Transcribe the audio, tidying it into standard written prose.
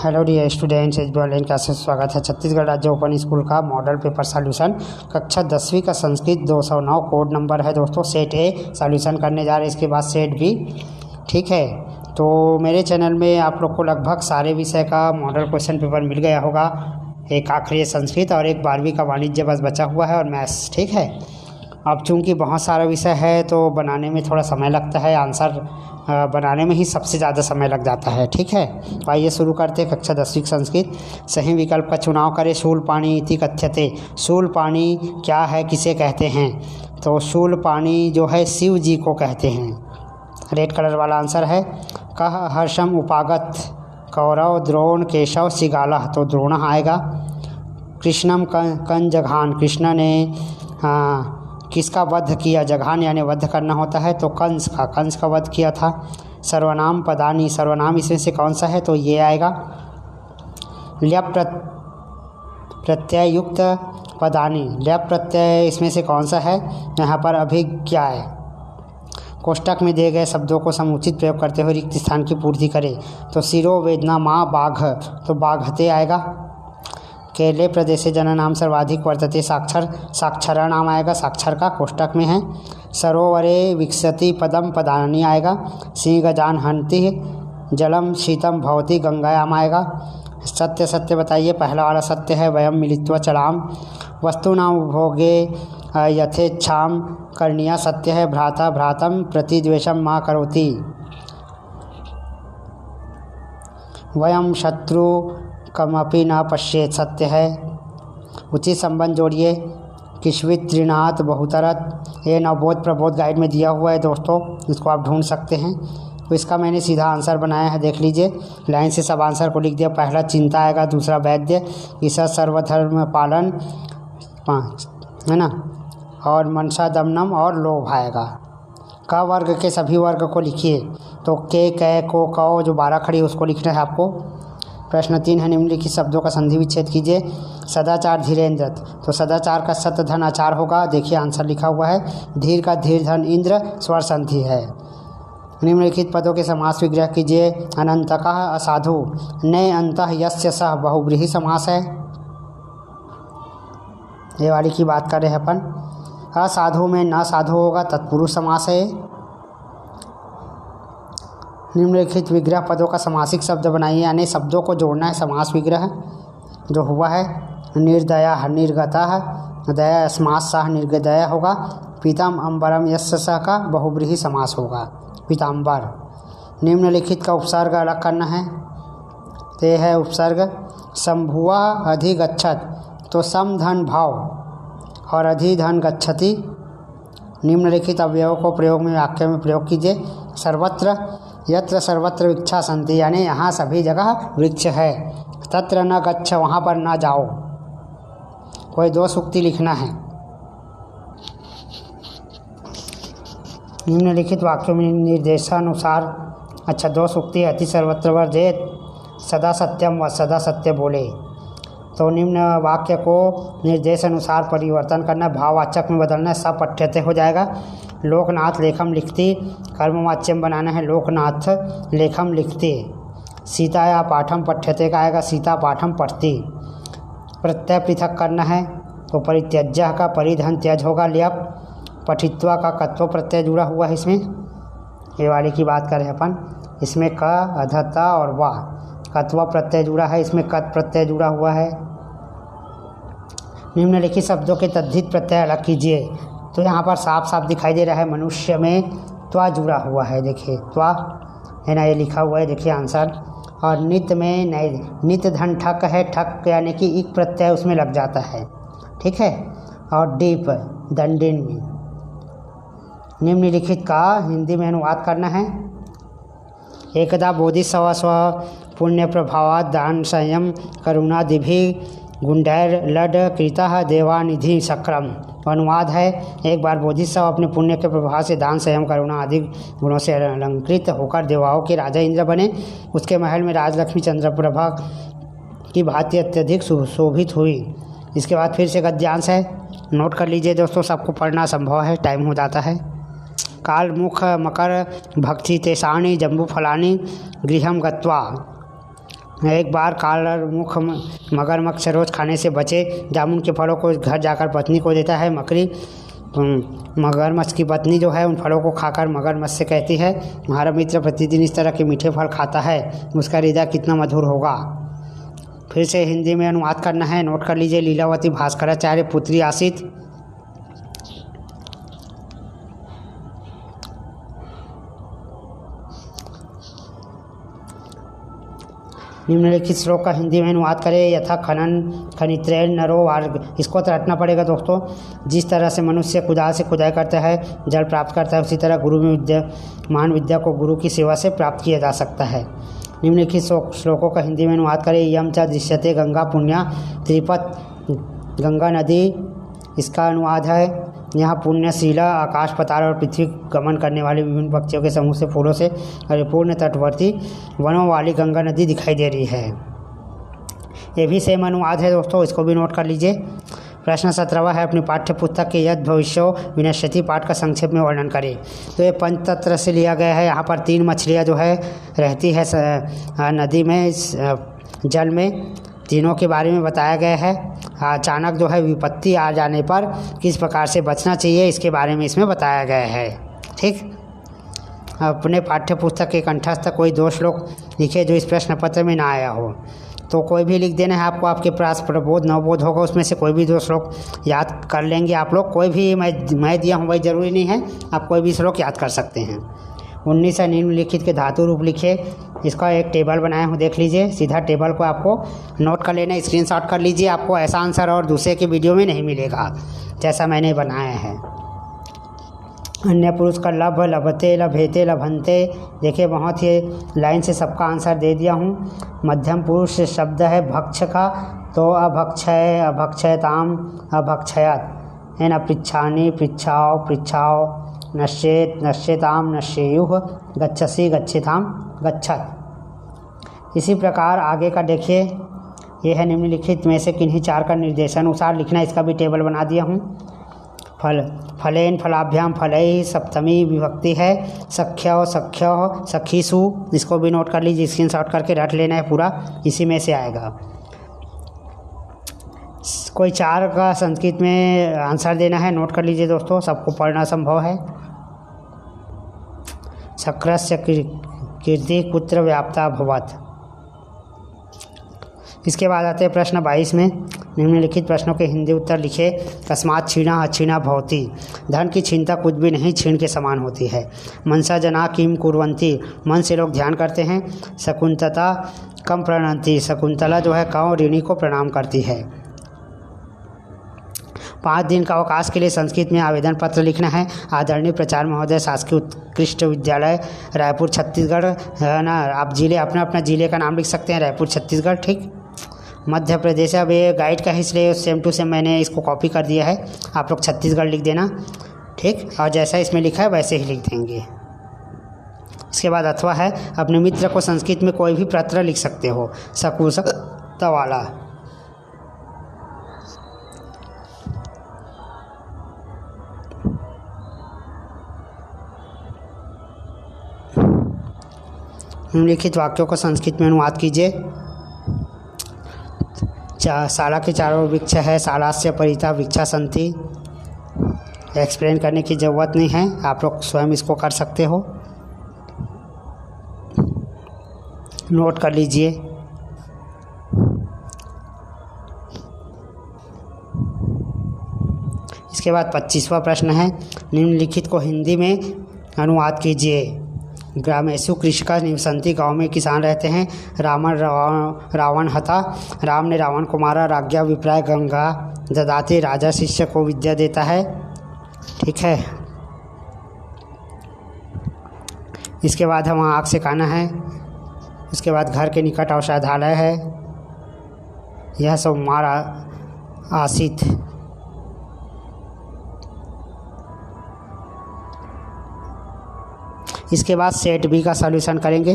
Hello dear students, H B online classes स्वागत है। छत्तीसगढ़ राज्य ओपन स्कूल का मॉडल पेपर सॉल्यूशन कक्षा 10वीं का संस्कृत 209 कोड नंबर है दोस्तों। सेट ए सॉल्यूशन करने जा रहे हैं, इसके बाद सेट बी। ठीक है, तो मेरे चैनल में आप लोग को लगभग सारे विषय का मॉडल क्वेश्चन पेपर मिल गया होगा। एक आखिरी संस्कृत और एक 12वीं का वाणिज्य बस बचा हुआ है और मैथ्स। ठीक है, अब चूंकि बहुत सारा विषय है तो बनाने में थोड़ा समय लगता है, आंसर बनाने में ही सबसे ज़्यादा समय लग जाता है। ठीक है, तो आइए शुरू करते हैं। कक्षा 10वीं संस्कृत, सही विकल्प का चुनाव करें। शूलपाणी इति कथ्यते। शूलपाणी क्या है, किसे कहते हैं? तो शूलपाणी जो है शिव जी को कहते हैं। रेड कलर वाला आंसर है। कह हर्षम उपागत कौरव द्रोण केशव सिगालह, तो द्रोण आएगा। कृष्णम कंजघान, कृष्ण ने किसका वध किया? जघान यानी वध करना होता है, तो कंस का वध किया था। सर्वनाम पदानी, सर्वनाम इसमें से कौन सा है? तो ये आएगा। ल्यप प्रत्यय युक्त पदानी, ल्यप प्रत्यय इसमें से कौन सा है? यहाँ पर अभिज्ञा है। कोष्टक में दिए गए शब्दों को समुचित प्रयोग करते हुए रिक्त स्थान की पूर्ति करें। तो शिरो वेदना माँ बाघ, तो बाघते आएगा। केरले प्रदेश से जननाम सर्वाधिक वर्तते। साक्षर नाम आएगा, साक्षर का कोष्टक में है। सरोवरे विकसति पदम पदानी आएगा। सिंह गजान हंति जलम शीतम भवती गंगायाम आएगा। सत्य बताइए, पहला वाला सत्य है। वयम मिलित्वा चलाम वस्तूनाम उपभोगे यथेच्छाम करणीया, सत्य है। भ्रातम प्रतिद्वेषम मा करोति। वयम शत्रु कमपि न पश्येत, सत्य है। उचित संबंध जोड़िए। किश्वित त्रिनाथ बहुतरत, ये नवबोध प्रबोध गाइड में दिया हुआ है दोस्तों, इसको आप ढूंढ सकते हैं। तो इसका मैंने सीधा आंसर बनाया है, देख लीजिए। लाइन से सब आंसर को लिख दिया। पहला चिंता आएगा, दूसरा वैद्य, तीसरा सर्वधर्म पालन, 5 है ना, और मनसा दमनम और लोभ आएगा। क वर्ग के सभी वर्ग को लिखिए। तो के कै को कौ जो 12 खड़ी उसको लिखना है आपको। प्रश्न 3 है, निम्नलिखित शब्दों का संधि विच्छेद कीजिए। सदाचार धीरेन्द्र, तो सदाचार का सत धन आचार होगा। देखिए आंसर लिखा हुआ है। धीर का धीर धन इंद्र स्वर संधि है। निम्नलिखित पदों के समास विग्रह कीजिए। अनंतकः असाधु, ने अंतः यस्य सह, बहुव्रीहि समास है। ये वाली की बात कर रहे हैं अपन। असाधु में न साधु होगा, तत्पुरुष समास है। निम्नलिखित विग्रह पदों का समासिक शब्द बनाइए, यानी शब्दों को जोड़ना है। समास विग्रह जो हुआ है, निर्दया निर्गता, दया अस्मात् सह निर्दया होगा। पीतम अंबरम यस्य सह का बहुव्रीहि समास होगा, पीताम्बर। निम्नलिखित का उपसर्ग अलग करना है। तो यह है उपसर्ग। संभुआ अधिगच्छत, तो सम धन भाव और अधिधन गच्छति। निम्नलिखित अवयवों को प्रयोग में वाक्य में प्रयोग कीजिए। सर्वत्र, यत्र सर्वत्र वृक्षा सन्ति, यानी यहाँ सभी जगह वृक्ष है। तत्र न गच्छ, वहाँ पर न जाओ। कोई 2 सूक्ति लिखना है। निम्नलिखित वाक्यों में निर्देशानुसार, अच्छा 2 सूक्ति। अति सर्वत्र वर्जेत, सदा सत्यम व सदा सत्य बोले। तो निम्न वाक्य को निर्देश अनुसार परिवर्तन करना, भाववाचक में बदलना, सब पठ्यते हो जाएगा। लोकनाथ लेखम लिखती, कर्मवाच्य में बनाना है। लोकनाथ लेखम लिखती। सीता या पाठम पठ्यते का आएगा, सीता पाठम पढ़ती। प्रत्यय पृथक करना है, तो परित्यज्य का परिधन त्यज होगा। ल्यप पठित्वा का कत्व प्रत्यय जुड़ा हुआ है इसमें। ये वाले की बात करें अपन, इसमें क अधता और वा कत्व प्रत्यय जुड़ा है, इसमें कत प्रत्यय जुड़ा हुआ है। निम्नलिखित शब्दों के तद्धित प्रत्यय अलग कीजिए। तो यहाँ पर साफ साफ दिखाई दे रहा है, मनुष्य में त्वा जुड़ा हुआ है। देखिए त्वा है ना, ये लिखा हुआ है, देखिए आंसर। और नित में नहीं, नित धन ठक है, ठक यानी कि इक प्रत्यय उसमें लग जाता है। ठीक है, और डीप दंडिन में। निम्नलिखित का हिंदी में अनुवाद करना है। एकदा बोधिसत्व स्व पुण्य प्रभावात् दान संयम करुणादिभि गुंडैर लड कृतः देवानिधि सक्राम। अनुवाद है, एक बार बोधिसत्व अपने पुण्य के प्रभाव से दान संयम करुणा आदि गुणों से अलंकृत होकर देवाओं के राजा इंद्र बने। उसके महल में राजलक्ष्मी चंद्रप्रभा की भांति अत्यधिक सुशोभित हुई। इसके बाद फिर से गद्यांश है, नोट कर लीजिए दोस्तों, सबको पढ़ना संभव है, टाइम हो जाता है। कालमुख मकर भक्षि तेषाणी जम्बूफलानि गृहं गत्वा। एक बार काल मुख मगरमच्छ रोज खाने से बचे। जामुन के फलों को घर जाकर पत्नी को देता है। मकड़ी मगरमच्छ की पत्नी जो है उन फलों को खाकर मगरमच्छ से कहती है, हमारा मित्र प्रतिदिन इस तरह के मीठे फल खाता है, उसका हृदय कितना मधुर होगा। फिर से हिंदी में अनुवाद करना है। नोट कर लीजिए। लीलावती भास्कराचार्य पुत्री आसित। निम्नलिखित श्लोक का हिंदी में अनुवाद करें। यथा खनन खनित्रेण नरो वार्ग। इसको तो रटना पड़ेगा दोस्तों। जिस तरह से मनुष्य कुदाल से खुदाई करता है, जल प्राप्त करता है, उसी तरह गुरु में मान विद्या को गुरु की सेवा से प्राप्त किया जा सकता है। निम्नलिखित श्लोकों का हिंदी में अनुवाद करें। यम च दृश्यते गंगा पुण्या त्रिपत। गंगा नदी इसका अनुवाद है। यहाँ पुण्यशीला आकाश पताल और पृथ्वी गमन करने वाले विभिन्न पक्षियों के समूह से, फूलों से परिपूर्ण तटवर्ती वनों वाली गंगा नदी दिखाई दे रही है। ये भी सेम अनुवाद है दोस्तों, इसको भी नोट कर लीजिए। प्रश्न 17वां है, अपनी पाठ्य पुस्तक के यद भविष्यो विनश्यति पाठ का संक्षेप में वर्णन करें। तो ये पंचतंत्र से लिया गया है। यहाँ पर 3 मछलियाँ जो है रहती है नदी में, जल में, तीनों के बारे में बताया गया है। अचानक जो है विपत्ति आ जाने पर किस प्रकार से बचना चाहिए, इसके बारे में इसमें बताया गया है। ठीक, अपने पाठ्य पुस्तक के कंठस्थ कोई 2 श्लोक लिखे जो इस प्रश्न पत्र में ना आया हो। तो कोई भी लिख देना है आपको। आपके पास प्रबोध नवबोध होगा, उसमें से कोई भी 2 श्लोक याद कर लेंगे आप लोग। कोई भी मैं दिया हूँ वही ज़रूरी नहीं है, आप कोई भी श्लोक याद कर सकते हैं। 19 से निम्नलिखित के धातु रूप लिखे। इसका एक टेबल बनाया हूँ, देख लीजिए। सीधा टेबल को आपको नोट कर लेना, स्क्रीनशॉट कर लीजिए। आपको ऐसा आंसर और दूसरे के वीडियो में नहीं मिलेगा जैसा मैंने बनाया है। अन्य पुरुष का लभ, लभते, लभेते, लभंते। देखिए बहुत ही लाइन से सबका आंसर दे दिया हूँ। मध्यम पुरुष शब्द है भक्ष का, तो अभक्षय, अभक्षयताम, अभक्षयत। है ना, पृच्छानि, पृच्छाओ, पृच्छाओ, नश्येत, नश्येताम, नश्येयुः, गच्छसि, गच्छेताम, गच्छत। इसी प्रकार आगे का देखिए। यह है निम्नलिखित में से किन्हीं 4 का निर्देशानुसार लिखना। इसका भी टेबल बना दिया हूँ। फल, फलेन, फलाभ्याम, फलैः सप्तमी विभक्ति है। सख्यो, सख्यो, सखीसु। इसको भी नोट कर लीजिए, स्क्रीनशॉट करके रट लेना है पूरा, इसी में से आएगा। कोई 4 का संस्कृत में आंसर देना है, नोट कर लीजिए दोस्तों, सबको पढ़ना संभव है। शक्रस्य कीर्ति पुत्र व्याप्ता भवत्। इसके बाद आते हैं प्रश्न 22 में। निम्नलिखित प्रश्नों के हिंदी उत्तर लिखे। कस्मात् क्षीणा अक्षीणा भवति। धन की क्षीणता कुछ भी नहीं क्षीण के समान होती है। मनसा जना किम कुर्वन्ति। मन से लोग ध्यान करते हैं। शकुंतला कम प्रणंति। शकुंतला जो है कौ ऋणी को प्रणाम करती है। 5 दिन का अवकाश के लिए संस्कृत में आवेदन पत्र लिखना है। आदरणीय प्राचार्य महोदय, शासकीय उत्कृष्ट विद्यालय रायपुर छत्तीसगढ़, है ना। आप जिले अपना जिले का नाम लिख सकते हैं, रायपुर छत्तीसगढ़। ठीक, मध्य प्रदेश। अब ये गाइड का ही इसलिए सेम टू सेम मैंने इसको कॉपी कर दिया है। आप लोग छत्तीसगढ़ लिख देना। ठीक, और जैसा इसमें लिखा है वैसे ही लिख देंगे। इसके बाद अथवा है, अपने मित्र को संस्कृत में कोई भी पत्र लिख सकते हो। शकुंतला वाला। निम्नलिखित वाक्यों को संस्कृत में अनुवाद कीजिए। शाला के चारों वृक्ष है, शालास्य परितः वृक्षा सन्ति। एक्सप्लेन करने की ज़रूरत नहीं है, आप लोग स्वयं इसको कर सकते हो, नोट कर लीजिए। इसके बाद 25वां प्रश्न है, निम्नलिखित को हिंदी में अनुवाद कीजिए। ग्रामेषु कृषका निवसन्ति। गाँव में किसान रहते हैं। रावण हता। राम ने रावण को मारा। राज्ञा विप्राय गंगा ददाति। राजा शिष्य को विद्या देता है। ठीक है, इसके बाद हम आँख से काना है। इसके बाद घर के निकट औषधालय है। यह सोमवार आसित। इसके बाद सेट बी का सॉल्यूशन करेंगे।